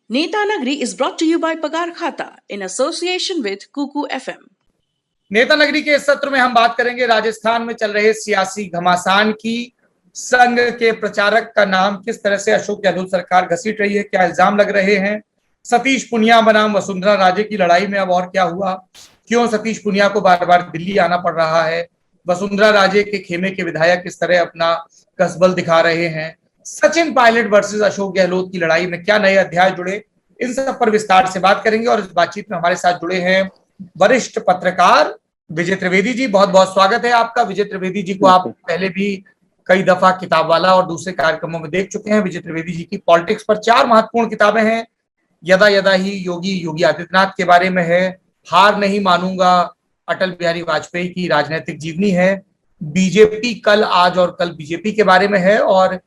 Neta Nagri is brought to you by Pagar Khata in association with Kuku FM. नेता नगरी के इस सत्र में हम बात करेंगे राजस्थान में चल रहे सियासी घमासान की। संघ के प्रचारक का नाम किस तरह से अशोक गहलोत सरकार घसीट रही है, क्या इल्जाम लग रहे हैं। सतीश पूनिया बनाम वसुंधरा राजे की लड़ाई में अब और क्या हुआ, क्यों सतीश पूनिया को बार बार दिल्ली आना पड़ रहा है, वसुंधरा राजे के खेमे के विधायक किस तरह अपना कसबल दिखा रहे हैं, सचिन पायलट वर्सेस अशोक गहलोत की लड़ाई में क्या नए अध्याय जुड़े, इन सब पर विस्तार से बात करेंगे। और इस बातचीत में हमारे साथ जुड़े हैं वरिष्ठ पत्रकार विजय त्रिवेदी जी। बहुत बहुत स्वागत है आपका। विजय त्रिवेदी जी को आप पहले भी कई दफा किताब वाला और दूसरे कार्यक्रमों में देख चुके हैं। विजय त्रिवेदी जी की पॉलिटिक्स पर 4 महत्वपूर्ण किताबें हैं। यदा यदा ही योगी आदित्यनाथ के बारे में है, हार नहीं मानूंगा अटल बिहारी वाजपेयी की राजनीतिक जीवनी है, बीजेपी कल आज और कल बीजेपी के बारे में है, और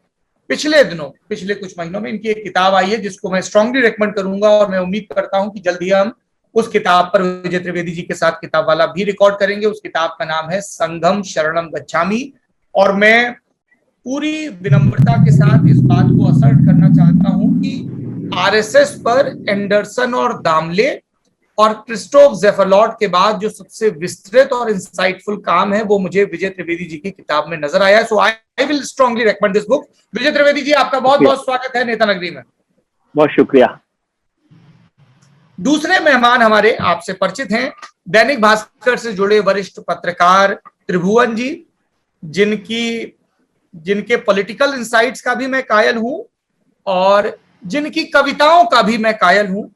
पिछले कुछ महीनों में इनकी एक किताब आई है जिसको मैं स्ट्रांगली रेकमेंड करूंगा और मैं उम्मीद करता हूं कि जल्दी हम उस किताब पर विजय त्रिवेदी जी के साथ किताब वाला भी रिकॉर्ड करेंगे। उस किताब का नाम है संघम शरणम गच्छामि। और मैं पूरी विनम्रता के साथ इस बात को असर्ट करना चाहता हूं कि आरएसएस पर एंडरसन और दामले और क्रिस्टोफ ज़ेफरलॉट के बाद जो सबसे विस्तृत और इंसाइटफुल काम है वो मुझे विजय त्रिवेदी जी की किताब में नजर आया है। So I will strongly recommend this book. Vijay Trivedi ji, आपका बहुत बहुत स्वागत है नेता नगरी में। बहुत शुक्रिया। दूसरे मेहमान हमारे आपसे परिचित हैं, दैनिक भास्कर से जुड़े वरिष्ठ पत्रकार त्रिभुवन जी, जिनके पॉलिटिकल इंसाइट्स का भी मैं कायल हूं और जिनकी कविताओं का भी मैं कायल हूं।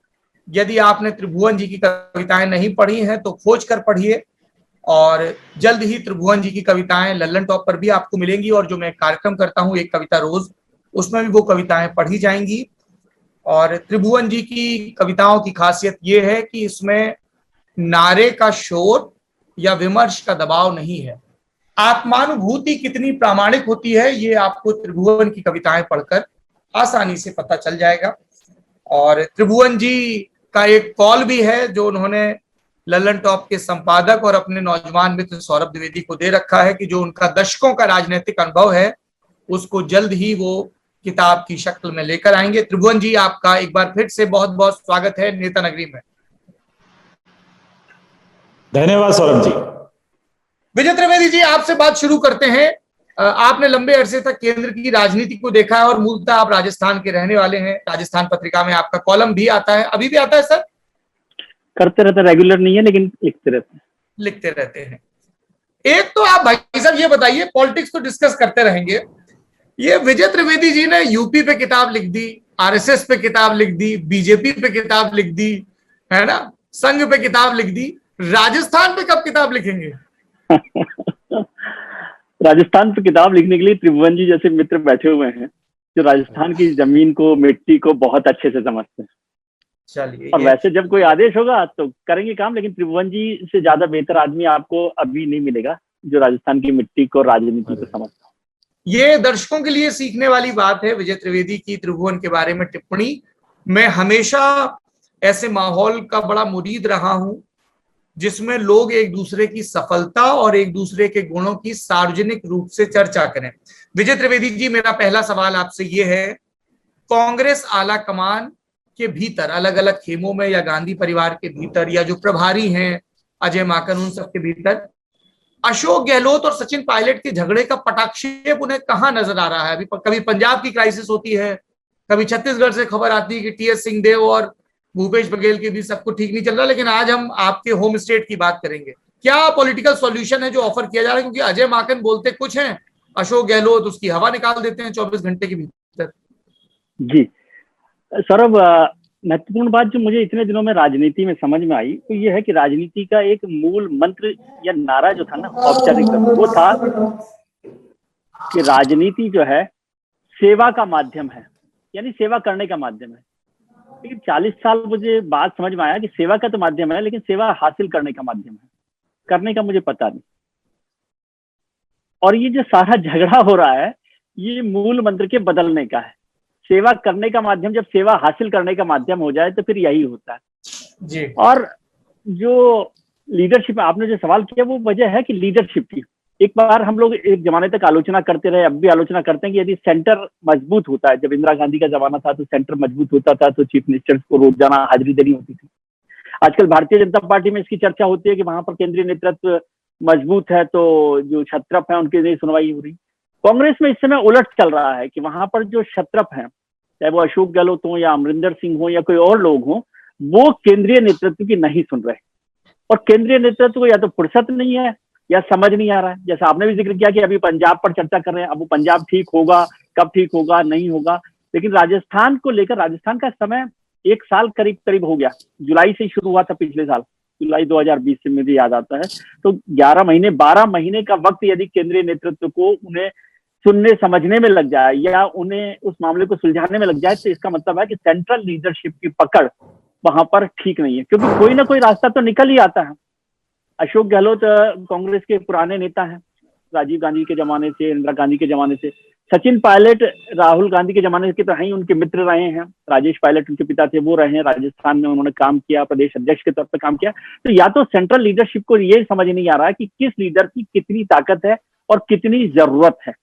यदि आपने त्रिभुवन जी की कविताएं नहीं पढ़ी हैं तो खोज कर पढ़िए, और जल्द ही त्रिभुवन जी की कविताएं लल्लन टॉप पर भी आपको मिलेंगी। और जो मैं कार्यक्रम करता हूं एक कविता रोज, उसमें भी वो कविताएं पढ़ी जाएंगी। और त्रिभुवन जी की कविताओं की खासियत ये है कि इसमें नारे का शोर या विमर्श का दबाव नहीं है। आत्मानुभूति कितनी प्रामाणिक होती है ये आपको त्रिभुवन की कविताएं पढ़कर आसानी से पता चल जाएगा। और त्रिभुवन जी का एक कॉल भी है जो उन्होंने लल्लन टॉप के संपादक और अपने नौजवान मित्र सौरभ द्विवेदी को दे रखा है कि जो उनका दशकों का राजनीतिक अनुभव है उसको जल्द ही वो किताब की शक्ल में लेकर आएंगे। त्रिभुवन जी, आपका एक बार फिर से बहुत बहुत स्वागत है नेता नगरी में। धन्यवाद सौरभ जी। विजय त्रिवेदी जी, आपसे बात शुरू करते हैं। आपने लंबे अरसे तक केंद्र की राजनीति को देखा है और मूलतः आप राजस्थान के रहने वाले हैं। राजस्थान पत्रिका में आपका कॉलम भी आता है, अभी भी आता है सर? करते रहते, रेगुलर नहीं है लेकिन लिखते रहते हैं। एक तो आप भाई साहब ये बताइए, पॉलिटिक्स तो डिस्कस करते रहेंगे, ये विजय त्रिवेदी जी ने यूपी पे किताब लिख दी, आरएसएस पे किताब लिख दी, बीजेपी पे किताब लिख दी, है ना, संघ पे किताब लिख दी, राजस्थान पे कब किताब लिखेंगे? राजस्थान पे किताब लिखने के लिए त्रिभुवन जी जैसे मित्र बैठे हुए हैं जो राजस्थान की जमीन को, मिट्टी को बहुत अच्छे से समझते हैं। चलिए, और वैसे जब कोई आदेश होगा तो करेंगे काम, लेकिन त्रिभुवन जी से ज्यादा बेहतर आदमी आपको अभी नहीं मिलेगा जो राजस्थान की मिट्टी को, राजनीति को समझता। ये दर्शकों के लिए सीखने वाली बात है विजय त्रिवेदी की त्रिभुवन के बारे में टिप्पणी। मैं हमेशा ऐसे माहौल का बड़ा मुरीद रहा हूं जिसमें लोग एक दूसरे की सफलता और एक दूसरे के गुणों की सार्वजनिक रूप से चर्चा करें। विजय त्रिवेदी जी, मेरा पहला सवाल आपसे ये है, कांग्रेस आला कमान के भीतर, अलग अलग खेमों में या गांधी परिवार के भीतर या जो प्रभारी हैं अजय माकन, उन सब के भीतर अशोक गहलोत और सचिन पायलट के झगड़े का पटाक्षेप उन्हें कहां नजर आ रहा है? अभी कभी पंजाब की क्राइसिस होती है, कभी छत्तीसगढ़ से खबर आती है कि टीएस सिंहदेव और भूपेश बघेल के बीच सब कुछ ठीक नहीं चल रहा, लेकिन आज हम आपके होम स्टेट की बात करेंगे। क्या पॉलिटिकल सॉल्यूशन है जो ऑफर किया जा रहा है? क्योंकि अजय माकन बोलते कुछ हैं, अशोक गहलोत उसकी हवा निकाल देते हैं 24 घंटे के भीतर। जी सौरभ, महत्वपूर्ण बात जो मुझे इतने दिनों में राजनीति में समझ में आई तो ये है कि राजनीति का एक मूल मंत्र या नारा जो था ना, औपचारिक, वो था कि राजनीति जो है सेवा का माध्यम है, यानी सेवा करने का माध्यम है। लेकिन 40 साल मुझे बात समझ में आया कि सेवा का तो माध्यम है लेकिन सेवा हासिल करने का माध्यम है, करने का मुझे पता नहीं। और ये जो सारा झगड़ा हो रहा है ये मूल मंत्र के बदलने का है। सेवा करने का माध्यम जब सेवा हासिल करने का माध्यम हो जाए तो फिर यही होता है जी। और जो लीडरशिप, आपने जो सवाल किया वो वजह है कि लीडरशिप की, एक बार हम लोग एक जमाने तक आलोचना करते रहे, अब भी आलोचना करते हैं कि यदि सेंटर मजबूत होता है, जब इंदिरा गांधी का जमाना था तो सेंटर मजबूत होता था तो चीफ मिनिस्टर को रोजाना हाजिरी देनी होती थी। आजकल भारतीय जनता पार्टी में इसकी चर्चा होती है कि वहां पर केंद्रीय नेतृत्व मजबूत है तो जो क्षत्रप है उनकी नहीं सुनवाई हो रही। कांग्रेस में इस समय उलट चल रहा है कि वहां पर जो क्षत्रप हैं, चाहे वो अशोक गहलोत हो या अमरिंदर सिंह हो या कोई और लोग हो, वो केंद्रीय नेतृत्व की नहीं सुन रहे। और केंद्रीय नेतृत्व को या तो फुर्सत नहीं है या समझ नहीं आ रहा है। जैसा आपने भी जिक्र किया कि अभी पंजाब पर चर्चा कर रहे हैं, अब वो पंजाब ठीक होगा, कब ठीक होगा, नहीं होगा। लेकिन राजस्थान को लेकर, राजस्थान का समय 1 साल करीब करीब हो गया, जुलाई से शुरू हुआ था पिछले साल, जुलाई 2020 से मुझे याद आता है। तो 11 महीने 12 महीने का वक्त यदि केंद्रीय नेतृत्व को उन्हें सुनने समझने में लग जाए या उन्हें उस मामले को सुलझाने में लग जाए, तो इसका मतलब है कि सेंट्रल लीडरशिप की पकड़ वहां पर ठीक नहीं है, क्योंकि कोई ना कोई रास्ता तो निकल ही आता है। अशोक गहलोत कांग्रेस के पुराने नेता हैं, राजीव गांधी के जमाने से, इंदिरा गांधी के जमाने से। सचिन पायलट राहुल गांधी के जमाने के तो हैं ही, उनके मित्र रहे हैं। राजेश पायलट उनके पिता थे, वो रहे हैं, राजस्थान में उन्होंने काम किया, प्रदेश अध्यक्ष के तौर पर काम किया। तो या तो सेंट्रल लीडरशिप को ये समझ नहीं आ रहा है कि किस लीडर की कितनी ताकत है और कितनी जरूरत है।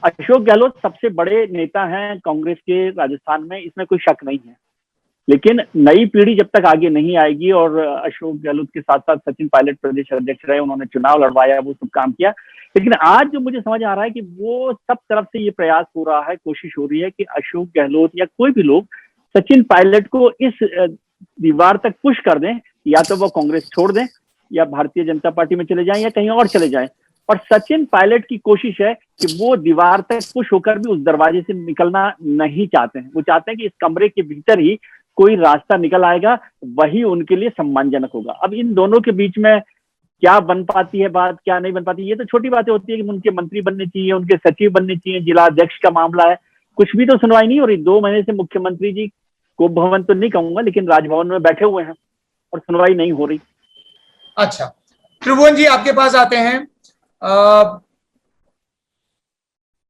अशोक गहलोत सबसे बड़े नेता हैं कांग्रेस के राजस्थान में, इसमें कोई शक नहीं है। लेकिन नई पीढ़ी जब तक आगे नहीं आएगी, और अशोक गहलोत के साथ साथ सचिन पायलट प्रदेश अध्यक्ष रहे, उन्होंने चुनाव लड़वाया, वो सब काम किया। लेकिन आज जो मुझे समझ आ रहा है कि वो सब तरफ से ये प्रयास हो रहा है, कोशिश हो रही है कि अशोक गहलोत या कोई भी लोग सचिन पायलट को इस दीवार तक पुश कर दें, या तो वो कांग्रेस छोड़ दें या भारतीय जनता पार्टी में चले जाएं या कहीं और चले जाएं। और सचिन पायलट की कोशिश है कि वो दीवार तक पुश होकर भी उस दरवाजे से निकलना नहीं चाहते हैं। वो चाहते हैं कि इस कमरे के भीतर ही कोई रास्ता निकल आएगा, वही उनके लिए सम्मानजनक होगा। अब इन दोनों के बीच में क्या बन पाती है बात, क्या नहीं बन पाती, ये तो छोटी बातें होती है कि उनके मंत्री बनने चाहिए, उनके सचिव बनने चाहिए, जिला अध्यक्ष का मामला है, कुछ भी तो सुनवाई नहीं हो रही। 2 महीने से मुख्यमंत्री जी को भवन तो नहीं कहूंगा, लेकिन राजभवन में बैठे हुए हैं और सुनवाई नहीं हो रही। अच्छा, त्रिभुवन जी आपके पास आते हैं।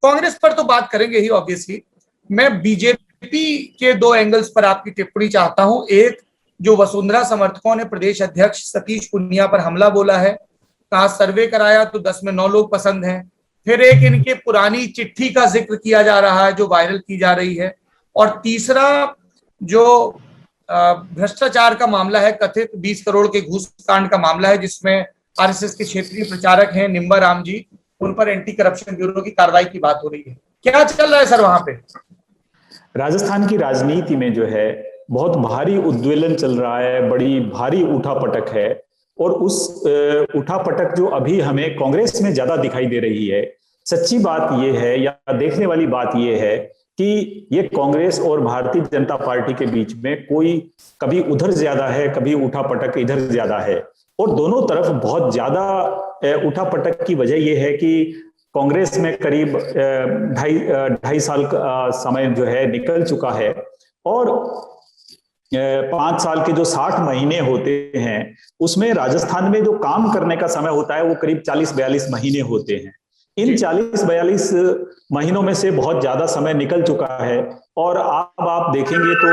कांग्रेस पर तो बात करेंगे ही ऑब्वियसली। मैं बीजेपी के 2 एंगल्स पर आपकी टिप्पणी चाहता हूं। एक, जो वसुंधरा समर्थकों ने प्रदेश अध्यक्ष सतीश पूनिया पर हमला बोला है, कहा सर्वे कराया तो 10 में 9 लोग पसंद हैं। फिर एक, इनके पुरानी चिट्ठी का जिक्र किया जा रहा है जो वायरल की जा रही है। और तीसरा, जो भ्रष्टाचार का मामला है, कथित 20 करोड़ के घूस कांड का मामला है, जिसमें आरएसएस के क्षेत्रीय प्रचारक हैं निम्बा राम जी, उन पर एंटी करप्शन ब्यूरो की कार्रवाई की बात हो रही है। क्या चल रहा है सर वहां पे? राजस्थान की राजनीति में जो है बहुत भारी उद्वेलन चल रहा है, बड़ी भारी उठापटक है। और उस उठापटक जो अभी हमें कांग्रेस में ज्यादा दिखाई दे रही है, सच्ची बात यह है या देखने वाली बात यह है कि ये कांग्रेस और भारतीय जनता पार्टी के बीच में कोई कभी उधर ज्यादा है, कभी उठापटक इधर ज्यादा है। और दोनों तरफ बहुत ज्यादा उठापटक की वजह यह है कि कांग्रेस में करीब 2.5 साल का समय जो है निकल चुका है, और 5 साल के जो 60 महीने होते हैं उसमें राजस्थान में जो काम करने का समय होता है वो करीब 40-42 महीने होते हैं। इन 40-42 महीनों में से बहुत ज्यादा समय निकल चुका है। और अब आप देखेंगे तो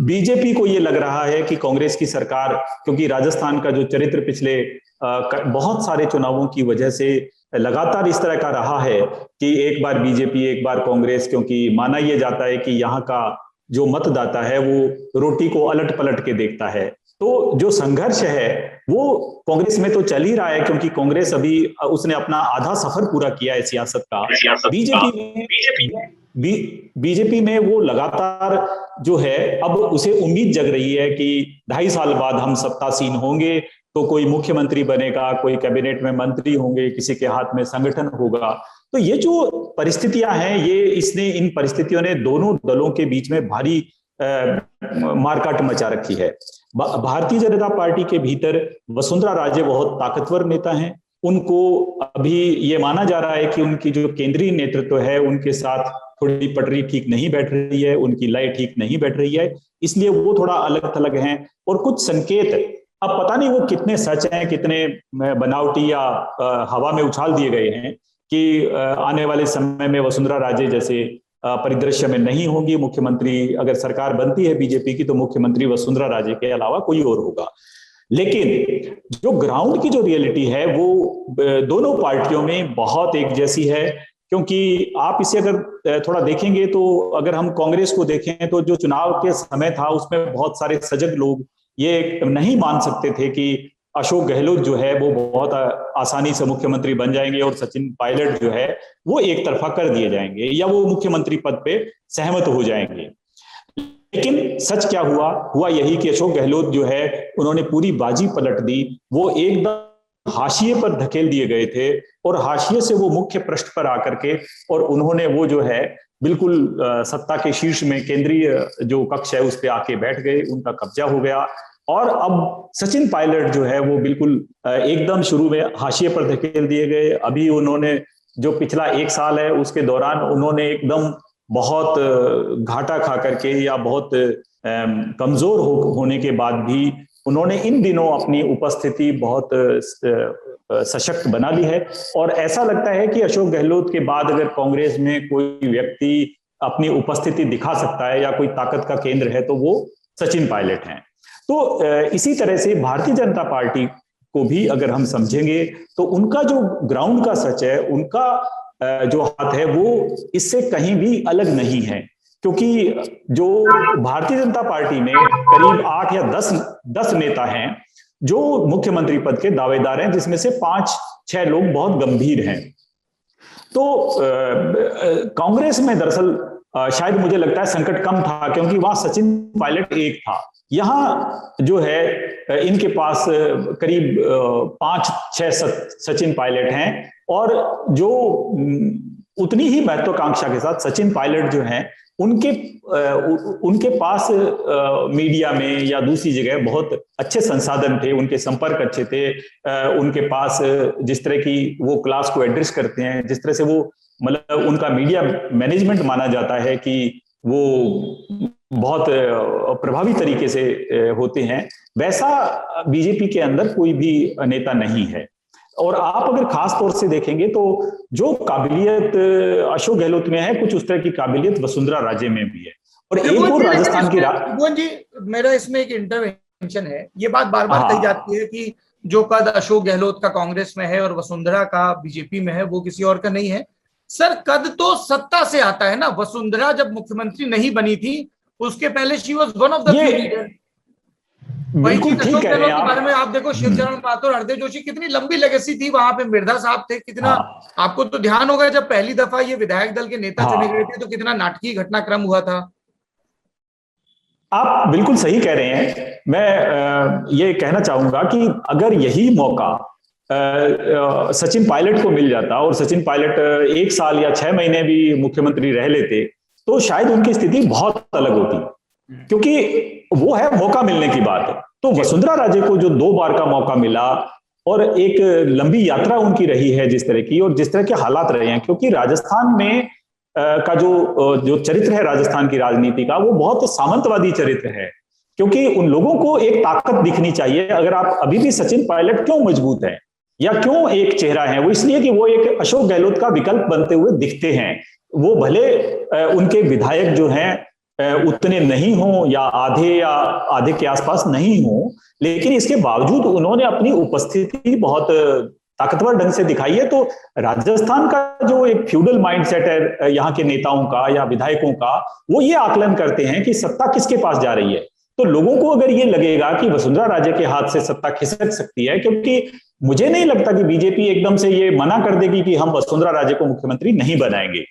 बीजेपी को ये लग रहा है कि कांग्रेस की सरकार, क्योंकि राजस्थान का जो चरित्र पिछले बहुत सारे चुनावों की वजह से लगातार इस तरह का रहा है कि एक बार बीजेपी एक बार कांग्रेस, क्योंकि माना यह जाता है कि यहाँ का जो मतदाता है वो रोटी को अलट पलट के देखता है। तो जो संघर्ष है वो कांग्रेस में तो चल ही रहा है, क्योंकि कांग्रेस अभी उसने अपना आधा सफर पूरा किया है सियासत का। बीजेपी में वो लगातार जो है, अब उसे उम्मीद जग रही है कि 2.5 साल बाद हम सत्तासीन होंगे तो कोई मुख्यमंत्री बनेगा, कोई कैबिनेट में मंत्री होंगे, किसी के हाथ में संगठन होगा। तो ये जो परिस्थितियां हैं, ये इन परिस्थितियों ने दोनों दलों के बीच में भारी मारकाट मचा रखी है। भारतीय जनता पार्टी के भीतर वसुंधरा राजे बहुत ताकतवर नेता हैं। उनको अभी ये माना जा रहा है कि उनकी जो केंद्रीय नेतृत्व है उनके साथ थोड़ी पटरी ठीक नहीं बैठ रही है, उनकी लय ठीक नहीं बैठ रही है, इसलिए वो थोड़ा अलग थलग हैं। और कुछ संकेत, अब पता नहीं वो कितने सच हैं, कितने बनावटी या हवा में उछाल दिए गए हैं, कि आने वाले समय में वसुंधरा राजे जैसे परिदृश्य में नहीं होंगी मुख्यमंत्री। अगर सरकार बनती है बीजेपी की तो मुख्यमंत्री वसुंधरा राजे के अलावा कोई और होगा। लेकिन जो ग्राउंड की जो रियलिटी है वो दोनों पार्टियों में बहुत एक जैसी है। क्योंकि आप इसे अगर थोड़ा देखेंगे तो अगर हम कांग्रेस को देखें तो जो चुनाव के समय था उसमें बहुत सारे सजग लोग ये नहीं मान सकते थे कि अशोक गहलोत जो है वो बहुत आसानी से मुख्यमंत्री बन जाएंगे और सचिन पायलट जो है वो एक तरफा कर दिए जाएंगे या वो मुख्यमंत्री पद पे सहमत हो जाएंगे। लेकिन सच क्या हुआ यही कि अशोक गहलोत जो है उन्होंने पूरी बाजी पलट दी। वो एकदम हाशिए पर धकेल दिए गए थे और हाशिए से वो मुख्य पृष्ठ पर आकर के और उन्होंने वो जो है बिल्कुल सत्ता के शीर्ष में केंद्रीय जो कक्ष है उस पर आके बैठ गए, उनका कब्जा हो गया। और अब सचिन पायलट जो है वो बिल्कुल एकदम शुरू में हाशिए पर धकेल दिए गए। अभी उन्होंने जो पिछला 1 साल है उसके दौरान उन्होंने एकदम बहुत घाटा खा करके या बहुत कमजोर होने के बाद भी उन्होंने इन दिनों अपनी उपस्थिति बहुत सशक्त बना ली है। और ऐसा लगता है कि अशोक गहलोत के बाद अगर कांग्रेस में कोई व्यक्ति अपनी उपस्थिति दिखा सकता है या कोई ताकत का केंद्र है तो वो सचिन पायलट हैं। तो इसी तरह से भारतीय जनता पार्टी को भी अगर हम समझेंगे तो उनका जो ग्राउंड का सच है, उनका जो हाथ है वो इससे कहीं भी अलग नहीं है। क्योंकि जो भारतीय जनता पार्टी में करीब 8 या 10 नेता हैं जो मुख्यमंत्री पद के दावेदार हैं, जिसमें से 5-6 लोग बहुत गंभीर हैं। तो कांग्रेस में दरअसल शायद मुझे लगता है संकट कम था क्योंकि वहां सचिन पायलट एक था। यहां जो है इनके पास करीब 5-6 सचिन पायलट हैं और जो उतनी ही महत्वाकांक्षा के साथ सचिन पायलट जो हैं उनके पास मीडिया में या दूसरी जगह बहुत अच्छे संसाधन थे, उनके संपर्क अच्छे थे, उनके पास जिस तरह की वो क्लास को एड्रेस करते हैं, जिस तरह से वो मतलब उनका मीडिया मैनेजमेंट माना जाता है कि वो बहुत प्रभावी तरीके से होते हैं, वैसा बीजेपी के अंदर कोई भी नेता नहीं है। और आप अगर खास तौर से देखेंगे तो जो काबिलियत अशोक गहलोत में है कुछ उस तरह की काबिलियत वसुंधरा राजे में भी है। और एक और राजस्थान की भुवन जी, मेरा इसमें एक इंटरवेंशन है। ये बात बार बार कही जाती है कि जो कद अशोक गहलोत का कांग्रेस में है और वसुंधरा का बीजेपी में है वो किसी और का नहीं है। सर, कद तो सत्ता से आता है ना। वसुंधरा जब मुख्यमंत्री नहीं बनी थी उसके पहले she was one of the few leader. बिल्कुल ठीक कह रहे हैं आप। बारे में आप देखो, शिवचरण माथुर, हरदेव जोशी, कितनी लंबी लेगेसी थी वहां पे। मिर्धा साहब थे, कितना आपको तो ध्यान होगा जब पहली दफा ये विधायक दल के नेता चुने गए थे तो कितना नाटकीय घटनाक्रम हुआ था। आप बिल्कुल सही कह रहे हैं। मैं ये कहना चाहूंगा कि अगर यही मौका सचिन पायलट को मिल जाता और सचिन पायलट 1 साल या 6 महीने भी मुख्यमंत्री रह लेते तो शायद उनकी स्थिति बहुत अलग होती, क्योंकि वो है मौका मिलने की बात। तो वसुंधरा राजे को जो 2 बार का मौका मिला और एक लंबी यात्रा उनकी रही है जिस तरह की और जिस तरह के हालात रहे हैं, क्योंकि राजस्थान में का जो चरित्र है राजस्थान की राजनीति का वो बहुत सामंतवादी चरित्र है। क्योंकि उन लोगों को एक ताकत दिखनी चाहिए। अगर आप अभी भी सचिन पायलट क्यों मजबूत है या क्यों एक चेहरा है, वो इसलिए कि वो एक अशोक गहलोत का विकल्प बनते हुए दिखते हैं। वो भले उनके विधायक जो हैं उतने नहीं हो या आधे के आसपास नहीं हो, लेकिन इसके बावजूद उन्होंने अपनी उपस्थिति बहुत ताकतवर ढंग से दिखाई है। तो राजस्थान का जो एक फ्यूडल माइंडसेट है यहाँ के नेताओं का या विधायकों का, वो ये आकलन करते हैं कि सत्ता किसके पास जा रही है। तो लोगों को अगर ये लगेगा कि वसुंधरा राजे के हाथ से सत्ता खिसक सकती है, क्योंकि मुझे नहीं लगता कि बीजेपी एकदम से ये मना कर देगी कि हम वसुंधरा राजे को मुख्यमंत्री नहीं बनाएंगे।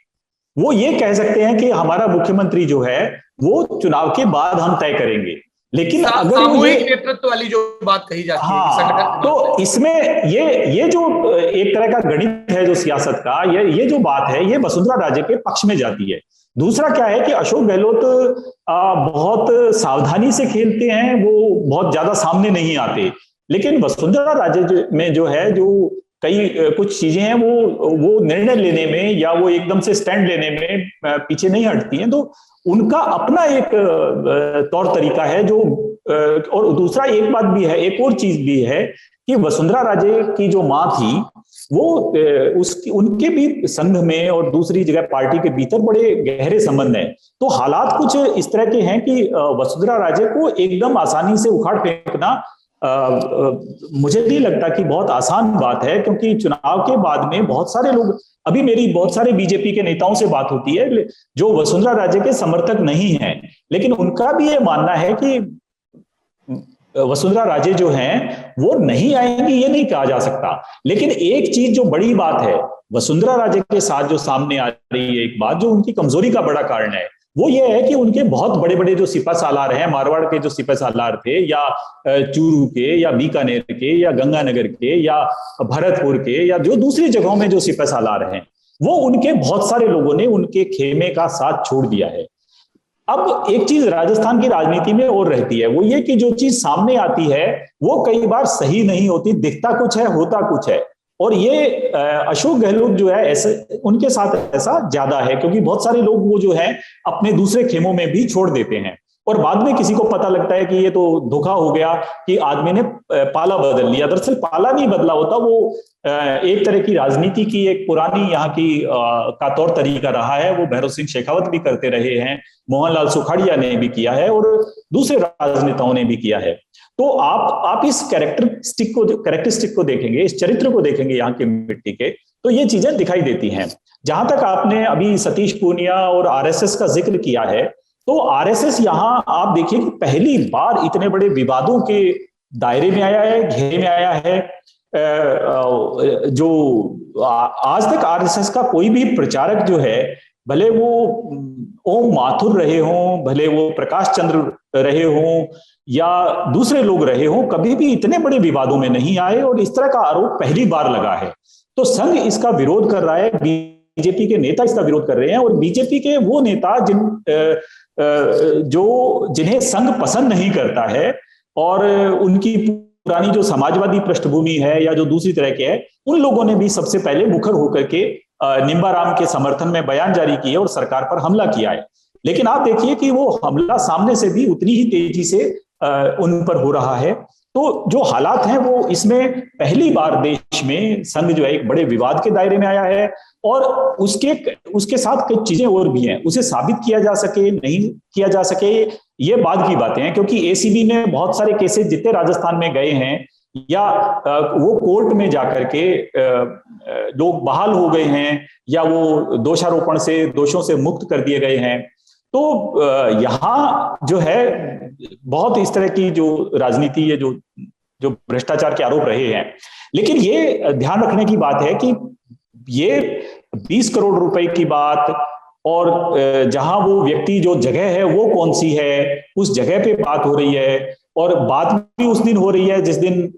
वो ये कह सकते हैं कि हमारा मुख्यमंत्री जो है वो चुनाव के बाद हम तय करेंगे। लेकिन अगर सामूहिक नेतृत्व वाली जो बात कही जाती है, तो इसमें ये जो एक तरह का गणित है जो सियासत का, ये जो बात है ये वसुंधरा राजे के पक्ष में जाती है। दूसरा क्या है कि अशोक गहलोत बहुत सावधानी से खेलते हैं, वो बहुत ज्यादा सामने नहीं आते। लेकिन वसुंधरा राजे में जो है, जो कई कुछ चीजें हैं वो निर्णय लेने में या वो एकदम से स्टैंड लेने में पीछे नहीं हटती हैं। तो उनका अपना एक तौर तरीका है जो, और दूसरा एक बात भी है, एक और चीज भी है कि वसुंधरा राजे की जो मां थी वो उनके भी संघ में और दूसरी जगह पार्टी के भीतर बड़े गहरे संबंध हैं। तो हालात कुछ इस तरह के हैं कि वसुंधरा राजे को एकदम आसानी से उखाड़ फेंकना मुझे नहीं लगता कि बहुत आसान बात है, क्योंकि चुनाव के बाद में बहुत सारे लोग, अभी मेरी बहुत सारे बीजेपी के नेताओं से बात होती है जो वसुंधरा राजे के समर्थक नहीं हैं, लेकिन उनका भी ये मानना है कि वसुंधरा राजे जो हैं वो नहीं आएंगी, ये नहीं कहा जा सकता। लेकिन एक चीज जो बड़ी बात है वसुंधरा राजे के साथ जो सामने आ रही है, एक बात जो उनकी कमजोरी का बड़ा कारण है, वो ये है कि उनके बहुत बड़े बड़े जो सिपह सालार हैं, मारवाड़ के जो सिपह सालार थे, या चूरू के, या बीकानेर के, या गंगानगर के, या भरतपुर के, या जो दूसरी जगहों में जो सिपह सालार हैं, वो उनके बहुत सारे लोगों ने उनके खेमे का साथ छोड़ दिया है। अब एक चीज राजस्थान की राजनीति में और रहती है, वो ये कि जो चीज सामने आती है वो कई बार सही नहीं होती, दिखता कुछ है होता कुछ है। और ये अशोक गहलोत जो है ऐसे, उनके साथ ऐसा ज्यादा है, क्योंकि बहुत सारे लोग वो जो है अपने दूसरे खेमों में भी छोड़ देते हैं, और बाद में किसी को पता लगता है कि ये तो धोखा हो गया कि आदमी ने पाला बदल लिया। दरअसल पाला नहीं बदला होता, वो एक तरह की राजनीति की एक पुरानी यहाँ की का तौर तरीका रहा है। वो भैरव सिंह शेखावत भी करते रहे हैं, मोहनलाल सुखाड़िया ने भी किया है, और दूसरे राजनेताओं ने भी किया है। तो आप इस कैरेक्टरिस्टिक को देखेंगे, इस चरित्र को देखेंगे यहाँ की मिट्टी के, तो ये चीजें दिखाई देती हैं। जहां तक आपने अभी सतीश पूनिया और आरएसएस का जिक्र किया है, तो आरएसएस यहाँ आप देखिए कि पहली बार इतने बड़े विवादों के दायरे में आया है, घेरे में आया है। जो आज तक आरएसएस का कोई भी प्रचारक जो है, भले वो ओम माथुर रहे हों, भले वो प्रकाश चंद्र रहे हों, या दूसरे लोग रहे हों, कभी भी इतने बड़े विवादों में नहीं आए, और इस तरह का आरोप पहली बार लगा है। तो संघ इसका विरोध कर रहा है, बीजेपी के नेता इसका विरोध कर रहे हैं, और बीजेपी के वो नेता जिन्हें संघ पसंद नहीं करता है, और उनकी पुरानी जो समाजवादी पृष्ठभूमि है या जो दूसरी तरह के है, उन लोगों ने भी सबसे पहले मुखर होकर के निम्बाराम के समर्थन में बयान जारी किए और सरकार पर हमला किया है। लेकिन आप देखिए कि वो हमला सामने से भी उतनी ही तेजी से उन पर हो रहा है। तो जो हालात हैं वो इसमें पहली बार देश में संघ जो है एक बड़े विवाद के दायरे में आया है, और उसके साथ कई चीजें और भी हैं। उसे साबित किया जा सके नहीं किया जा सके, ये बाद की बातें हैं, क्योंकि एसीबी में बहुत सारे केसेस जितने राजस्थान में गए हैं, या वो कोर्ट में जाकर के लोग बहाल हो गए हैं, या वो दोषारोपण से, दोषों से मुक्त कर दिए गए हैं। तो यहाँ जो है बहुत इस तरह की जो राजनीति है, जो भ्रष्टाचार के आरोप रहे हैं। लेकिन ये ध्यान रखने की बात है कि ये 20 करोड़ रुपए की बात, और जहां वो व्यक्ति जो जगह है वो कौन सी है, उस जगह पे बात हो रही है, और बात भी उस दिन हो रही है जिस दिन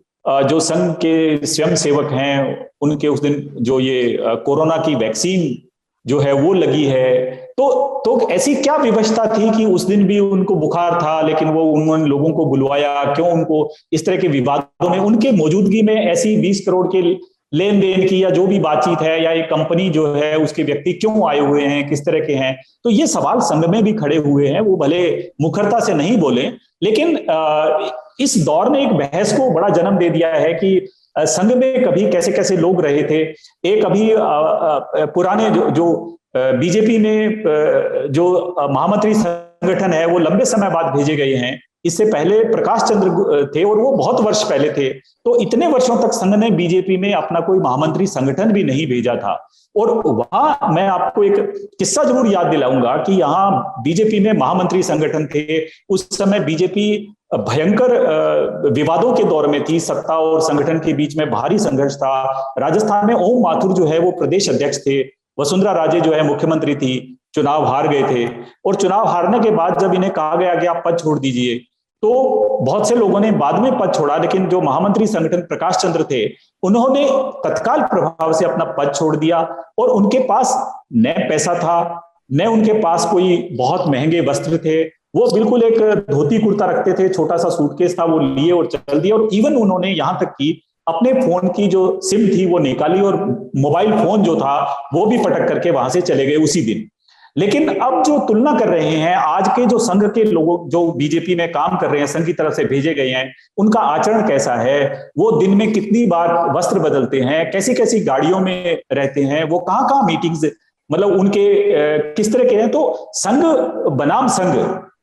जो संघ के स्वयं सेवक हैं उनके उस दिन जो ये कोरोना की वैक्सीन जो है वो लगी है। तो ऐसी क्या विवशता थी कि उस दिन भी उनको बुखार था, लेकिन वो उन्होंने लोगों को बुलवाया क्यों? उनको इस तरह के विवादों में, उनके मौजूदगी में ऐसी 20 करोड़ के लेन देन की या जो भी बातचीत है, या एक कंपनी जो है उसके व्यक्ति क्यों आए हुए हैं, किस तरह के हैं, तो ये सवाल संघ में भी खड़े हुए हैं। वो भले मुखरता से नहीं बोले, लेकिन इस दौर ने एक बहस को बड़ा जन्म दे दिया है कि संघ में कभी कैसे कैसे लोग रहे थे। एक अभी पुराने जो बीजेपी में जो महामंत्री संगठन है वो लंबे समय बाद भेजे गए हैं। इससे पहले प्रकाश चंद्र थे और वो बहुत वर्ष पहले थे। तो इतने वर्षों तक संघ ने बीजेपी में अपना कोई महामंत्री संगठन भी नहीं भेजा था। और वहां मैं आपको एक किस्सा जरूर याद दिलाऊंगा कि यहाँ बीजेपी में महामंत्री संगठन थे। उस समय बीजेपी भयंकर विवादों के दौर में थी, सत्ता और संगठन के बीच में भारी संघर्ष था। राजस्थान में ओम माथुर जो है वो प्रदेश अध्यक्ष थे, वसुंधरा राजे जो है मुख्यमंत्री थी, चुनाव हार गए थे। और चुनाव हारने के बाद जब इन्हें कहा गया कि आप पद छोड़ दीजिए, तो बहुत से लोगों ने बाद में पद छोड़ा, लेकिन जो महामंत्री संगठन प्रकाश चंद्र थे उन्होंने तत्काल प्रभाव से अपना पद छोड़ दिया। और उनके पास न पैसा था, न उनके पास कोई बहुत महंगे वस्त्र थे। वो बिल्कुल एक धोती कुर्ता रखते थे, छोटा सा सूटकेस था, वो लिए और चल दिए। और इवन उन्होंने यहां तक कि अपने फोन की जो सिम थी वो निकाली और मोबाइल फोन जो था वो भी पटक करके वहां से चले गए उसी दिन। लेकिन अब जो तुलना कर रहे हैं आज के जो संघ के लोग जो बीजेपी में काम कर रहे हैं, संघ की तरफ से भेजे गए हैं, उनका आचरण कैसा है, वो दिन में कितनी बार वस्त्र बदलते हैं, कैसी कैसी गाड़ियों में रहते हैं, वो कहाँ मीटिंग्स, मतलब उनके किस तरह के हैं। तो संघ बनाम संघ,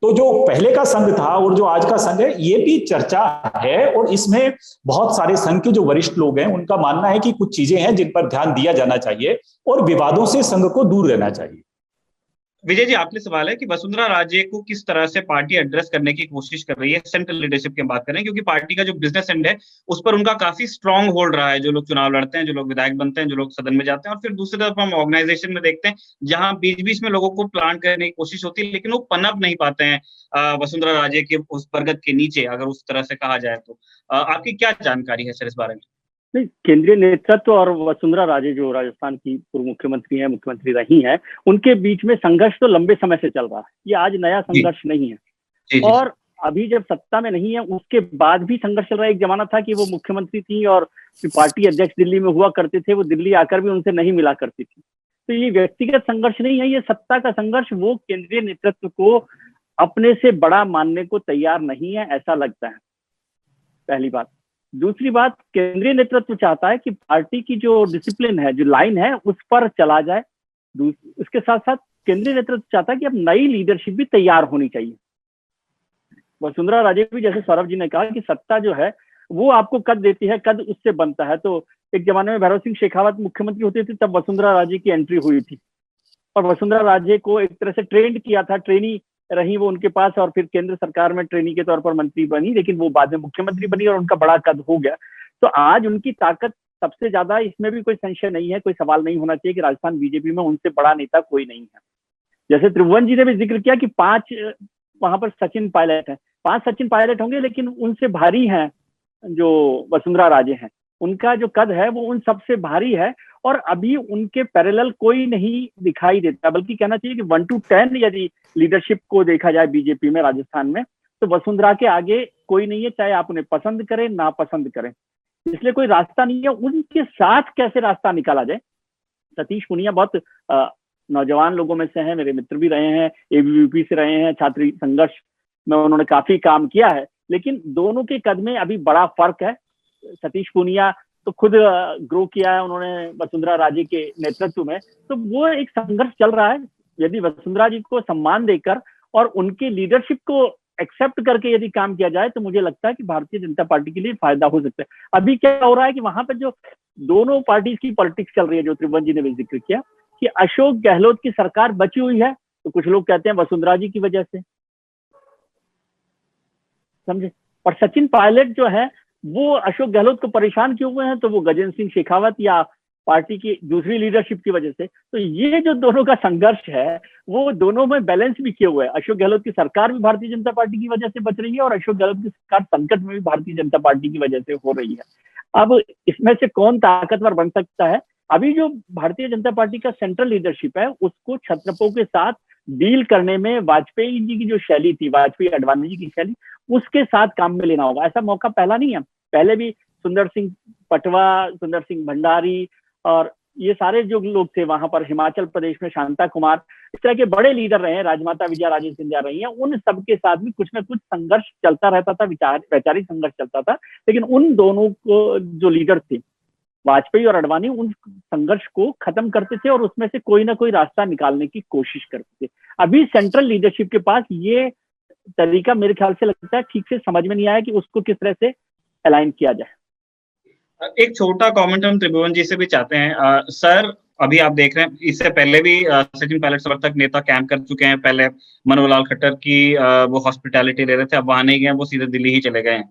तो जो पहले का संघ था और जो आज का संघ है, ये भी चर्चा है, और इसमें बहुत सारे संघ के जो वरिष्ठ लोग हैं उनका मानना है कि कुछ चीजें हैं जिन पर ध्यान दिया जाना चाहिए और विवादों से संघ को दूर रहना चाहिए। विजय जी, आपके सवाल है कि वसुंधरा राजे को किस तरह से पार्टी एड्रेस करने की कोशिश कर रही है, सेंट्रल लीडरशिप की हम बात करें, क्योंकि पार्टी का जो बिजनेस एंड है उस पर उनका काफी स्ट्रांग होल्ड रहा है। जो लोग चुनाव लड़ते हैं, जो लोग विधायक बनते हैं, जो लोग सदन में जाते हैं, और फिर दूसरी तरफ हम ऑर्गेनाइजेशन में देखते हैं जहां बीच बीच में लोगों को प्लांट करने की कोशिश होती है, लेकिन वो पनप नहीं पाते हैं वसुंधरा राजे के उस बरगद के नीचे, अगर उस तरह से कहा जाए तो। आपकी क्या जानकारी है सर इस बारे में? नहीं, केंद्रीय नेतृत्व और वसुंधरा राजे जो राजस्थान की पूर्व मुख्यमंत्री हैं, मुख्यमंत्री रही हैं, उनके बीच में संघर्ष तो लंबे समय से चल रहा है। ये आज नया संघर्ष नहीं है। जी। और अभी जब सत्ता में नहीं है उसके बाद भी संघर्ष चल रहा है। एक जमाना था कि वो मुख्यमंत्री थी और पार्टी अध्यक्ष दिल्ली में हुआ करते थे, वो दिल्ली आकर भी उनसे नहीं मिला करती थी। तो ये व्यक्तिगत संघर्ष नहीं है, ये सत्ता का संघर्ष। वो केंद्रीय नेतृत्व को अपने से बड़ा मानने को तैयार नहीं है, ऐसा लगता है, पहली बात। दूसरी बात, केंद्रीय नेतृत्व चाहता है कि पार्टी की जो डिसिप्लिन है, जो लाइन है, उस पर चला जाए। उसके साथ साथ केंद्रीय नेतृत्व चाहता है कि अब नई लीडरशिप भी तैयार होनी चाहिए। वसुंधरा राजे भी, जैसे सौरभ जी ने कहा, कि सत्ता जो है वो आपको कद देती है, कद उससे बनता है। तो एक जमाने में भैरव सिंह शेखावत मुख्यमंत्री होते थे, तब वसुंधरा राजे की एंट्री हुई थी और वसुंधरा राजे को एक तरह से ट्रेंड किया था, ट्रेनी रही वो उनके पास, और फिर केंद्र सरकार में ट्रेनी के तौर पर मंत्री बनी, लेकिन वो बाद में मुख्यमंत्री बनी और उनका बड़ा कद हो गया। तो आज उनकी ताकत सबसे ज्यादा, इसमें भी कोई संशय नहीं है, कोई सवाल नहीं होना चाहिए कि राजस्थान बीजेपी में उनसे बड़ा नेता कोई नहीं है। जैसे त्रिभुवन जी ने भी जिक्र किया कि 5 वहां पर सचिन पायलट है, 5 सचिन पायलट होंगे, लेकिन उनसे भारी हैं जो वसुंधरा राजे हैं। उनका जो कद है वो उन सबसे भारी है, और अभी उनके पैरेलल कोई नहीं दिखाई देता। बल्कि कहना चाहिए कि 1 to 10 यदि लीडरशिप को देखा जाए बीजेपी में, राजस्थान में, तो वसुंधरा के आगे कोई नहीं है, चाहे आप उन्हें पसंद करें ना पसंद करें। इसलिए कोई रास्ता नहीं है। उनके साथ कैसे रास्ता निकाला जाए? सतीश पूनिया बहुत नौजवान लोगों में से हैं, मेरे मित्र भी रहे हैं, एबीवीपी से रहे हैं, छात्र संघर्ष में उन्होंने काफी काम किया है, लेकिन दोनों के कद में अभी बड़ा फर्क है। सतीश पूनिया तो खुद ग्रो किया है उन्होंने वसुंधरा राजे के नेतृत्व में, तो वो एक संघर्ष चल रहा है। यदि वसुंधरा जी को सम्मान देकर और उनकी लीडरशिप को एक्सेप्ट करके यदि काम किया जाए, तो मुझे लगता है कि भारतीय जनता पार्टी के लिए फायदा हो सकता है। अभी क्या हो रहा है कि वहां पर जो दोनों पार्टी की पॉलिटिक्स चल रही है, जो त्रिभुवन जी ने भी जिक्र किया, कि अशोक गहलोत की सरकार बची हुई है, तो कुछ लोग कहते हैं वसुंधरा जी की वजह से, समझे। और सचिन पायलट जो है वो अशोक गहलोत को परेशान क्यों हुए हैं, तो वो गजेंद्र सिंह शेखावत या पार्टी की दूसरी लीडरशिप की वजह से। तो ये जो दोनों का संघर्ष है, वो दोनों में बैलेंस भी किए हुए है। अशोक गहलोत की सरकार भी भारतीय जनता पार्टी की वजह से बच रही है, और अशोक गहलोत की सरकार संकट में भी भारतीय जनता पार्टी की वजह से हो रही है। अब इसमें से कौन ताकतवर बन सकता है? अभी जो भारतीय जनता पार्टी का सेंट्रल लीडरशिप है, उसको छत्रपों के साथ डील करने में वाजपेयी जी की जो शैली थी, वाजपेयी अडवाणी जी की शैली, उसके साथ काम में लेना होगा। ऐसा मौका पहला नहीं है, पहले भी सुंदर सिंह पटवा, सुंदर सिंह भंडारी और ये सारे जो लोग थे वहां पर, हिमाचल प्रदेश में शांता कुमार, इस तरह के बड़े लीडर रहे हैं, राजमाता विजया राजे सिंधिया रही हैं, उन सबके साथ भी कुछ ना कुछ संघर्ष चलता रहता था, वैचारिक संघर्ष चलता था। लेकिन उन दोनों को जो लीडर थे, वाजपेयी और अडवाणी, उन संघर्ष को खत्म करते थे और उसमें से कोई ना कोई रास्ता निकालने की कोशिश करते थे। अभी सेंट्रल लीडरशिप के पास ये तरीका मेरे ख्याल से लगता है ठीक से समझ में नहीं आया कि उसको किस तरह से अलाइन किया जाए। एक छोटा कमेंट हम त्रिभुवन जी से भी चाहते हैं। सर, अभी आप देख रहे हैं, इससे पहले भी सचिन पायलट समर्थक नेता कैंप कर चुके हैं। पहले मनोहर लाल खट्टर की वो हॉस्पिटैलिटी ले रहे थे, अब वहां नहीं गए, वो सीधे दिल्ली ही चले गए हैं।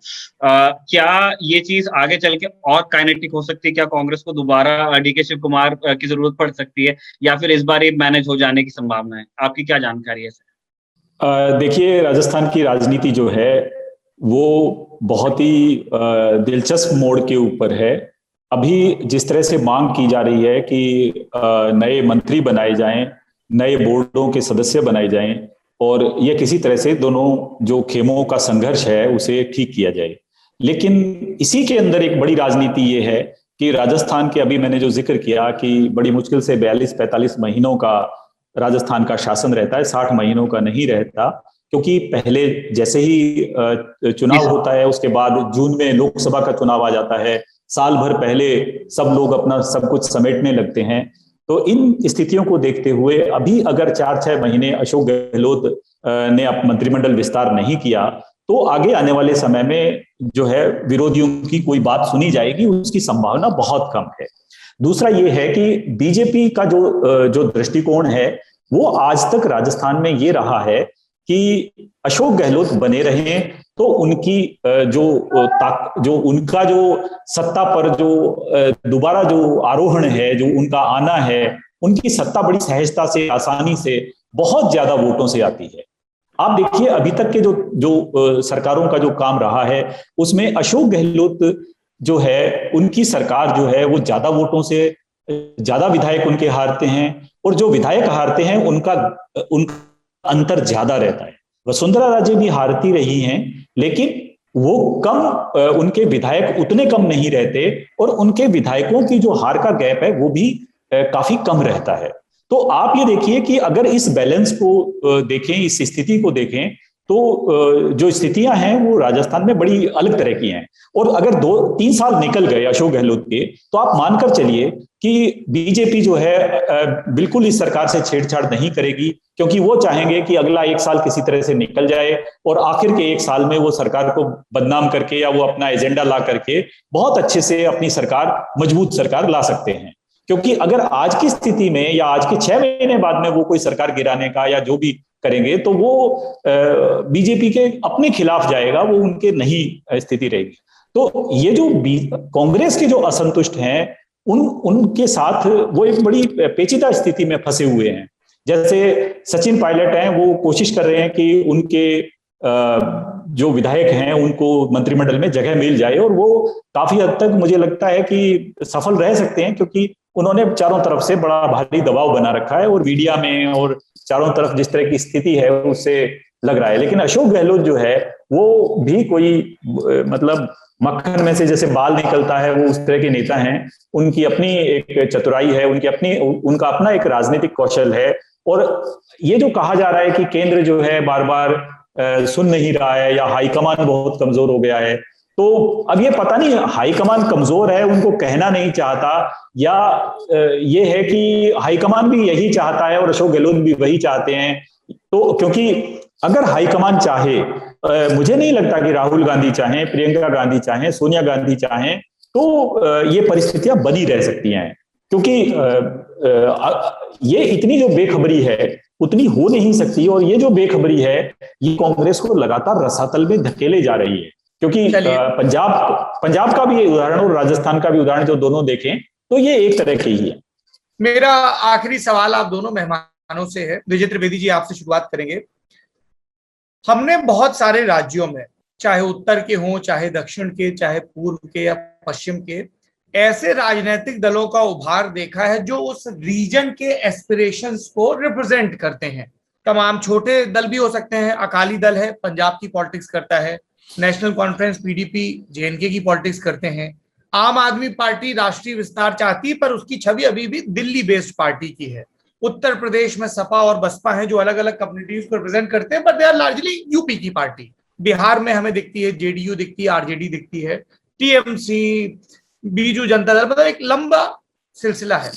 क्या ये चीज आगे चल के और काइनेटिक हो सकती है? क्या कांग्रेस को दोबारा डीके शिव कुमार की जरूरत पड़ सकती है, या फिर इस बार ये मैनेज हो जाने की संभावना है? आपकी क्या जानकारी है सर? देखिए, राजस्थान की राजनीति जो है वो बहुत ही दिलचस्प मोड़ के ऊपर है। अभी जिस तरह से मांग की जा रही है कि नए मंत्री बनाए जाएं, नए बोर्डों के सदस्य बनाए जाएं, और यह किसी तरह से दोनों जो खेमों का संघर्ष है उसे ठीक किया जाए। लेकिन इसी के अंदर एक बड़ी राजनीति ये है कि राजस्थान के, अभी मैंने जो जिक्र किया कि बड़ी मुश्किल से 42-45 महीनों का राजस्थान का शासन रहता है, 60 महीनों का नहीं रहता, क्योंकि पहले जैसे ही चुनाव होता है उसके बाद जून में लोकसभा का चुनाव आ जाता है, साल भर पहले सब लोग अपना सब कुछ समेटने लगते हैं। तो इन स्थितियों को देखते हुए अभी अगर 4-6 महीने अशोक गहलोत ने अब मंत्रिमंडल विस्तार नहीं किया, तो आगे आने वाले समय में जो है विरोधियों की कोई बात सुनी जाएगी, उसकी संभावना बहुत कम है। दूसरा ये है कि बीजेपी का जो दृष्टिकोण है वो आज तक राजस्थान में ये रहा है कि अशोक गहलोत बने रहें तो उनकी जो उनका जो सत्ता पर जो दोबारा जो आरोहण है, जो उनका आना है, उनकी सत्ता बड़ी सहजता से, आसानी से, बहुत ज्यादा वोटों से आती है। आप देखिए अभी तक के जो सरकारों का जो काम रहा है उसमें अशोक गहलोत जो है, उनकी सरकार जो है वो ज्यादा वोटों से, ज्यादा विधायक उनके हारते हैं, और जो विधायक हारते हैं उनका अंतर ज्यादा रहता है। वसुंधरा राजे भी हारती रही हैं, लेकिन वो कम, उनके विधायक उतने कम नहीं रहते, और उनके विधायकों की जो हार का गैप है वो भी काफी कम रहता है। तो आप ये देखिए कि अगर इस बैलेंस को देखें, इस स्थिति को देखें, तो जो स्थितियां हैं वो राजस्थान में बड़ी अलग तरह की हैं। और अगर 2-3 साल निकल गए अशोक गहलोत के, तो आप मानकर चलिए कि बीजेपी जो है बिल्कुल इस सरकार से छेड़छाड़ नहीं करेगी, क्योंकि वो चाहेंगे कि अगला 1 साल किसी तरह से निकल जाए और आखिर के 1 साल में वो सरकार को बदनाम करके या वो अपना एजेंडा ला करके बहुत अच्छे से अपनी सरकार, मजबूत सरकार ला सकते हैं। क्योंकि अगर आज की स्थिति में या आज के 6 महीने बाद में वो कोई सरकार गिराने का या जो भी करेंगे, तो वो बीजेपी के अपने खिलाफ जाएगा, वो उनके नहीं स्थिति रहेगी। तो ये जो कांग्रेस के जो असंतुष्ट हैं, उनके साथ वो एक बड़ी पेचीदा स्थिति में फंसे हुए हैं। जैसे सचिन पायलट हैं, वो कोशिश कर रहे हैं कि उनके जो विधायक हैं उनको मंत्रिमंडल में जगह मिल जाए, और वो काफी हद तक मुझे लगता है कि सफल रह सकते हैं, क्योंकि उन्होंने चारों तरफ से बड़ा भारी दबाव बना रखा है, और मीडिया में और चारों तरफ जिस तरह की स्थिति है उससे लग रहा है। लेकिन अशोक गहलोत जो है वो भी कोई मतलब मक्खन में से जैसे बाल निकलता है, वो उस तरह के नेता हैं। उनकी अपनी एक चतुराई है, उनका अपना एक राजनीतिक कौशल है। और ये जो कहा जा रहा है कि केंद्र जो है बार बार सुन नहीं रहा है, या हाईकमान बहुत कमजोर हो गया है, तो अब ये पता नहीं हाईकमान कमजोर है, उनको कहना नहीं चाहता, या ये है कि हाईकमान भी यही चाहता है और अशोक गहलोत भी वही चाहते हैं। तो क्योंकि अगर हाईकमान चाहे, मुझे नहीं लगता कि राहुल गांधी चाहें, प्रियंका गांधी चाहें, सोनिया गांधी चाहें, तो ये परिस्थितियां बनी रह सकती हैं। क्योंकि ये इतनी जो बेखबरी है उतनी हो नहीं सकती, और ये जो बेखबरी है ये कांग्रेस को लगातार रसातल में धकेले जा रही है। क्योंकि पंजाब का भी उदाहरण और राजस्थान का भी उदाहरण जो दोनों देखें, तो ये एक तरह के ही है। मेरा आखिरी सवाल आप दोनों मेहमानों से है। विजय त्रिवेदी जी, आपसे शुरुआत करेंगे। हमने बहुत सारे राज्यों में, चाहे उत्तर के हों, चाहे दक्षिण के, चाहे पूर्व के या पश्चिम के, ऐसे राजनीतिक दलों का उभार देखा है जो उस रीजन के एस्पिरेशंस को रिप्रेजेंट करते हैं। तमाम छोटे दल भी हो सकते हैं, अकाली दल है, पंजाब की पॉलिटिक्स करता है, नेशनल कॉन्फ्रेंस पीडीपी जेएनके की पॉलिटिक्स करते हैं, आम आदमी पार्टी राष्ट्रीय विस्तार चाहती है पर उसकी छवि अभी भी दिल्ली बेस्ड पार्टी की है, उत्तर प्रदेश में सपा और बसपा हैं जो अलग अलग कम्युनिटीज को रिप्रेजेंट करते हैं, but they are largely UP की पार्टी। बिहार में हमें दिखती है जेडीयू दिखती है, आरजेडी दिखती है, टीएमसी, बीजू जनता दल, मतलब एक लंबा सिलसिला है।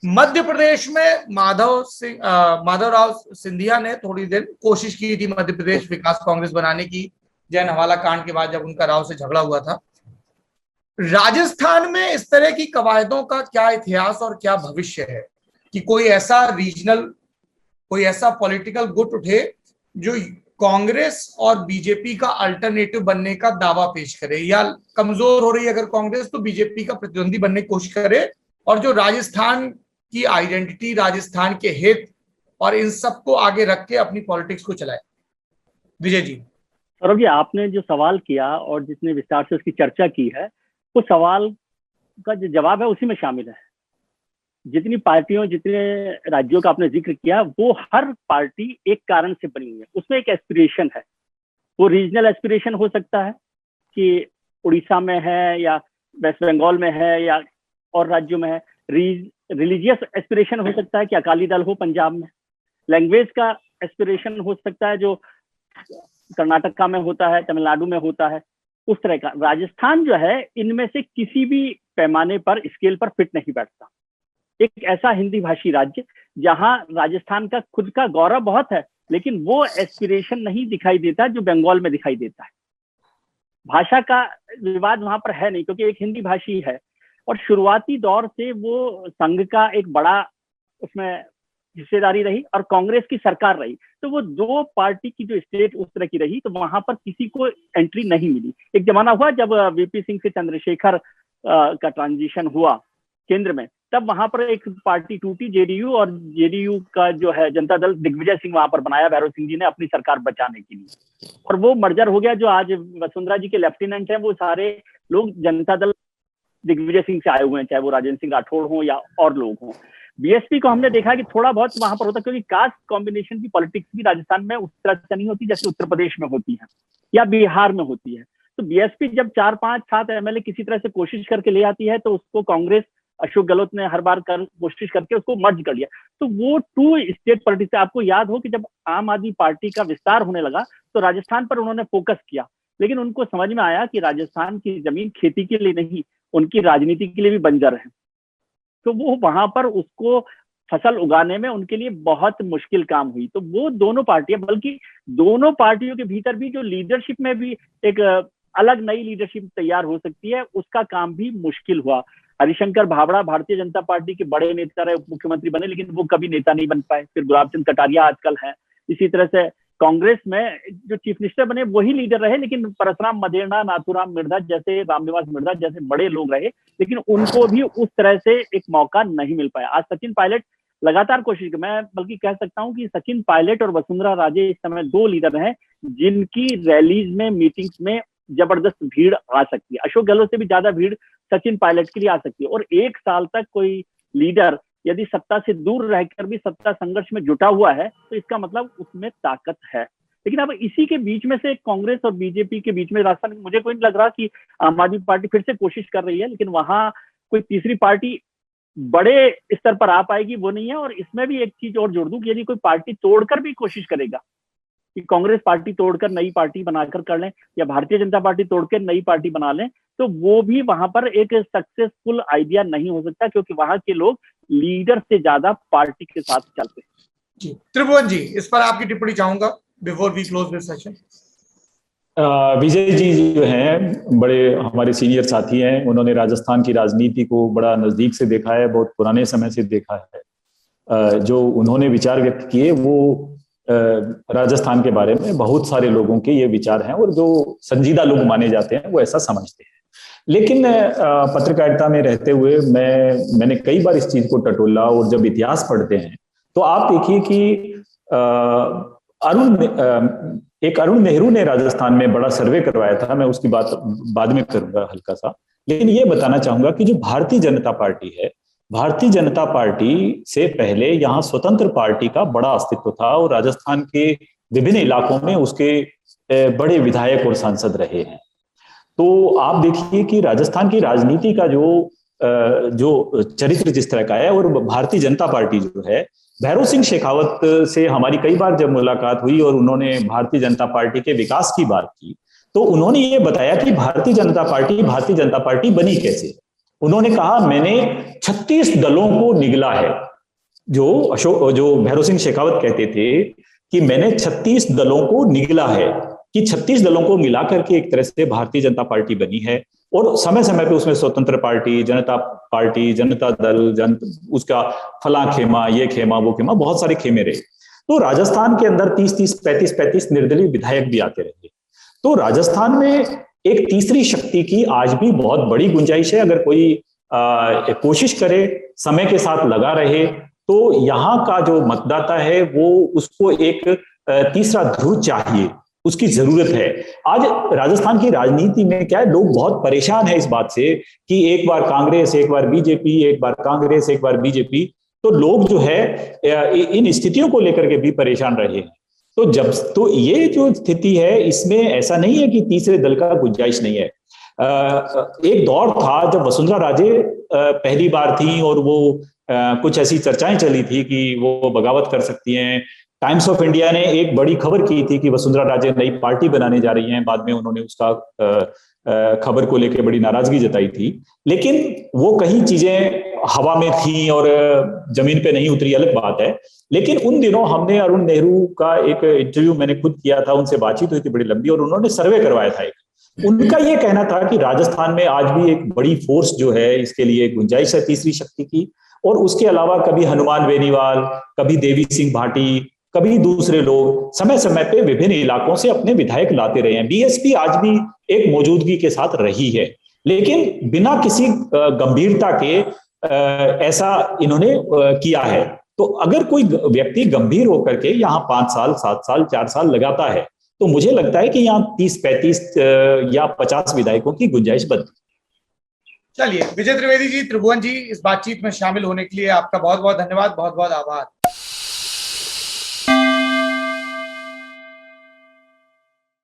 मध्य प्रदेश में माधवराव सिंधिया ने थोड़ी देर कोशिश की थी मध्य प्रदेश विकास कांग्रेस बनाने की, जैन हवाला कांड के बाद जब उनका राव से झगड़ा हुआ था। राजस्थान में इस तरह की कवायदों का क्या इतिहास और क्या भविष्य है कि कोई ऐसा रीजनल, कोई ऐसा पॉलिटिकल गुट उठे जो कांग्रेस और बीजेपी का अल्टरनेटिव बनने का दावा पेश करे, या कमजोर हो रही है अगर कांग्रेस तो बीजेपी का प्रतिद्वंदी बनने की कोशिश करे, और जो राजस्थान की आइडेंटिटी, राजस्थान के हित और इन सबको आगे रख के अपनी पॉलिटिक्स को चलाए। विजय जी। सौरभ जी, आपने जो सवाल किया और जिसने विस्तार से उसकी चर्चा की है, वो सवाल का जो जवाब है उसी में शामिल है। जितनी पार्टियों, जितने राज्यों का आपने जिक्र किया, वो हर पार्टी एक कारण से बनी हुई है, उसमें एक एस्पिरेशन है। वो रीजनल एस्पिरेशन हो सकता है कि उड़ीसा में है या वेस्ट बंगाल में है या और राज्यों में है। रिलीजियस एस्पिरेशन हो सकता है कि अकाली दल हो पंजाब में। लैंग्वेज का एस्पिरेशन हो सकता है जो कर्नाटका में होता है, तमिलनाडु में होता है, उस तरह का। राजस्थान जो है इनमें से किसी भी पैमाने पर, स्केल पर फिट नहीं बैठता। एक ऐसा हिंदी भाषी राज्य जहां राजस्थान का खुद का गौरव बहुत है, लेकिन वो एस्पिरेशन नहीं दिखाई देता जो बंगाल में दिखाई देता है। भाषा का विवाद वहां पर है नहीं, क्योंकि एक हिंदी भाषी है और शुरुआती दौर से वो संघ का एक बड़ा उसमें हिस्सेदारी रही और कांग्रेस की सरकार रही, तो वो दो पार्टी की जो स्टेट उस तरह की रही, तो वहां पर किसी को एंट्री नहीं मिली। एक जमाना हुआ जब वीपी सिंह से चंद्रशेखर का ट्रांजिशन हुआ केंद्र में, तब वहां पर एक पार्टी टूटी जेडीयू, और जेडीयू का जो है जनता दल दिग्विजय सिंह वहां पर बनाया भैरव सिंह जी ने अपनी सरकार बचाने के लिए, और वो मर्जर हो गया। जो आज वसुंधरा जी के लेफ्टिनेंट हैं वो सारे लोग जनता दल दिग्विजय सिंह से आए हुए हैं, चाहे वो राजेंद्र सिंह राठौड़ हो या और लोग हों। बीएसपी को हमने देखा कि थोड़ा बहुत वहां पर होता, क्योंकि कास्ट कॉम्बिनेशन की पॉलिटिक्स भी राजस्थान में उस तरह से नहीं होती जैसे उत्तर प्रदेश में होती है या बिहार में होती है। तो बीएसपी जब 4, 5, 7 एमएलए किसी तरह से कोशिश करके ले आती है, तो उसको कांग्रेस, अशोक गहलोत ने हर बार कोशिश करके उसको मर्ज कर लिया। तो वो 2 स्टेट पॉलिटिक्स से आपको याद हो कि जब आम आदमी पार्टी का विस्तार होने लगा तो राजस्थान पर उन्होंने फोकस किया, लेकिन उनको समझ में आया कि राजस्थान की जमीन खेती के लिए नहीं, उनकी राजनीति के लिए भी बंजर है। तो वो वहां पर उसको फसल उगाने में उनके लिए बहुत मुश्किल काम हुई। तो वो दोनों पार्टियां, बल्कि दोनों पार्टियों के भीतर भी जो लीडरशिप में भी एक अलग नई लीडरशिप तैयार हो सकती है, उसका काम भी मुश्किल हुआ। हरिशंकर भावड़ा भारतीय जनता पार्टी के बड़े नेता रहे, उप मुख्यमंत्री बने, लेकिन वो कभी नेता नहीं बन पाए। फिर गुलाब चंद कटारिया आजकल है। इसी तरह से कांग्रेस में जो चीफ मिनिस्टर बने वही लीडर रहे, लेकिन परसराम मदेरणा, नाथूराम मिर्धा जैसे, रामनिवास मिर्धा जैसे बड़े लोग रहे, लेकिन उनको भी उस तरह से एक मौका नहीं मिल पाया। आज सचिन पायलट लगातार कोशिश, मैं बल्कि कह सकता हूं कि सचिन पायलट और वसुंधरा राजे इस समय 2 लीडर हैं जिनकी रैलीज में, मीटिंग्स में जबरदस्त भीड़ आ सकती है। अशोक गहलोत से भी ज्यादा भीड़ सचिन पायलट के लिए आ सकती है। और 1 साल तक कोई लीडर यदि सत्ता से दूर रहकर भी सत्ता संघर्ष में जुटा हुआ है, तो इसका मतलब उसमें ताकत है। लेकिन अब इसी के बीच में से कांग्रेस और बीजेपी के बीच में राजस्थान में मुझे कोई नहीं लग रहा कि आम आदमी पार्टी फिर से कोशिश कर रही है, लेकिन वहां कोई तीसरी पार्टी बड़े स्तर पर आ पाएगी वो नहीं है। और इसमें भी एक चीज और जोड़ दूं कि यदि कोई पार्टी तोड़कर भी कोशिश करेगा कि कांग्रेस पार्टी तोड़कर नई पार्टी बनाकर कर लें या भारतीय जनता पार्टी तोड़कर नई पार्टी बना लें, तो वो भी वहां पर एक सक्सेसफुल आइडिया नहीं हो सकता, क्योंकि वहां के लोग लीडर से ज्यादा पार्टी के साथ चलते हैं। जी त्रिभुवन जी, इस पर आपकी टिप्पणी चाहूंगा before we close this session. Vijay ji जो हैं बड़े हमारे सीनियर साथी हैं, उन्होंने राजस्थान की राजनीति को बड़ा नजदीक से देखा है, बहुत पुराने समय से देखा है। जो उन्होंने विचार व्यक्त किए वो राजस्थान के बारे में बहुत सारे लोगों के ये विचार हैं और जो संजीदा लोग माने जाते हैं वो ऐसा समझते हैं। लेकिन पत्रकारिता में रहते हुए मैंने कई बार इस चीज को टटोला, और जब इतिहास पढ़ते हैं तो आप देखिए कि अरुण नेहरू ने राजस्थान में बड़ा सर्वे करवाया था, मैं उसकी बात बाद में करूंगा हल्का सा। लेकिन ये बताना चाहूंगा कि जो भारतीय जनता पार्टी है, भारतीय जनता पार्टी से पहले यहाँ स्वतंत्र पार्टी का बड़ा अस्तित्व था और राजस्थान के विभिन्न इलाकों में उसके बड़े विधायक और सांसद रहे हैं। तो आप देखिए कि राजस्थान की राजनीति का जो चरित्र जिस तरह का है, और भारतीय जनता पार्टी जो है, भैरव सिंह शेखावत से हमारी कई बार जब मुलाकात हुई और उन्होंने भारतीय जनता पार्टी के विकास की बात की, तो उन्होंने ये बताया कि भारतीय जनता पार्टी बनी कैसे। उन्होंने कहा मैंने 36 दलों को निगला है। जो भैरव सिंह शेखावत कहते थे कि मैंने 36 दलों को निगला है, कि 36 दलों को मिलाकर के एक तरह से भारतीय जनता पार्टी बनी है। और समय समय पे उसमें स्वतंत्र पार्टी, जनता दल, उसका फला खेमा, ये खेमा, वो खेमा, बहुत सारे खेमे रहे। तो राजस्थान के अंदर 30-30, 35-35 निर्दलीय विधायक भी आते रहे। तो राजस्थान में एक तीसरी शक्ति की आज भी बहुत बड़ी गुंजाइश है। अगर कोई कोशिश करे, समय के साथ लगा रहे, तो यहाँ का जो मतदाता है वो उसको एक तीसरा ध्रुव चाहिए, उसकी जरूरत है। आज राजस्थान की राजनीति में क्या है, लोग बहुत परेशान है इस बात से कि एक बार कांग्रेस, एक बार बीजेपी, एक बार कांग्रेस, एक बार बीजेपी। तो लोग जो है इन स्थितियों को लेकर के भी परेशान रहे हैं। तो ये जो स्थिति है, इसमें ऐसा नहीं है कि तीसरे दल का गुंजाइश नहीं है। एक दौर था जब वसुंधरा राजे पहली बार थी और वो कुछ ऐसी चर्चाएं चली थी कि वो बगावत कर सकती हैं, टाइम्स ऑफ इंडिया ने एक बड़ी खबर की थी कि वसुंधरा राजे नई पार्टी बनाने जा रही हैं। बाद में उन्होंने उसका खबर को लेकर बड़ी नाराजगी जताई थी, लेकिन वो कई चीजें हवा में थी और जमीन पे नहीं उतरी, अलग बात है। लेकिन उन दिनों हमने अरुण नेहरू का एक इंटरव्यू मैंने खुद किया था, उनसे बातचीत हुई थी बड़ी लंबी, और उन्होंने सर्वे करवाया था एक। उनका ये कहना था कि राजस्थान में आज भी एक बड़ी फोर्स जो है, इसके लिए गुंजाइश है तीसरी शक्ति की। और उसके अलावा कभी हनुमान बेनीवाल, कभी देवी सिंह भाटी, कभी दूसरे लोग समय समय पे विभिन्न इलाकों से अपने विधायक लाते रहे हैं। बीएसपी आज भी एक मौजूदगी के साथ रही है, लेकिन बिना किसी गंभीरता के ऐसा इन्होंने किया है। तो अगर कोई व्यक्ति गंभीर होकर के यहाँ 5 साल 7 साल 4 साल लगाता है, तो मुझे लगता है कि यहाँ 30-35 या 50 विधायकों की गुंजाइश बनती। चलिए, विजय त्रिवेदी जी, त्रिभुवन जी, इस बातचीत में शामिल होने के लिए आपका बहुत बहुत धन्यवाद, बहुत बहुत आभार।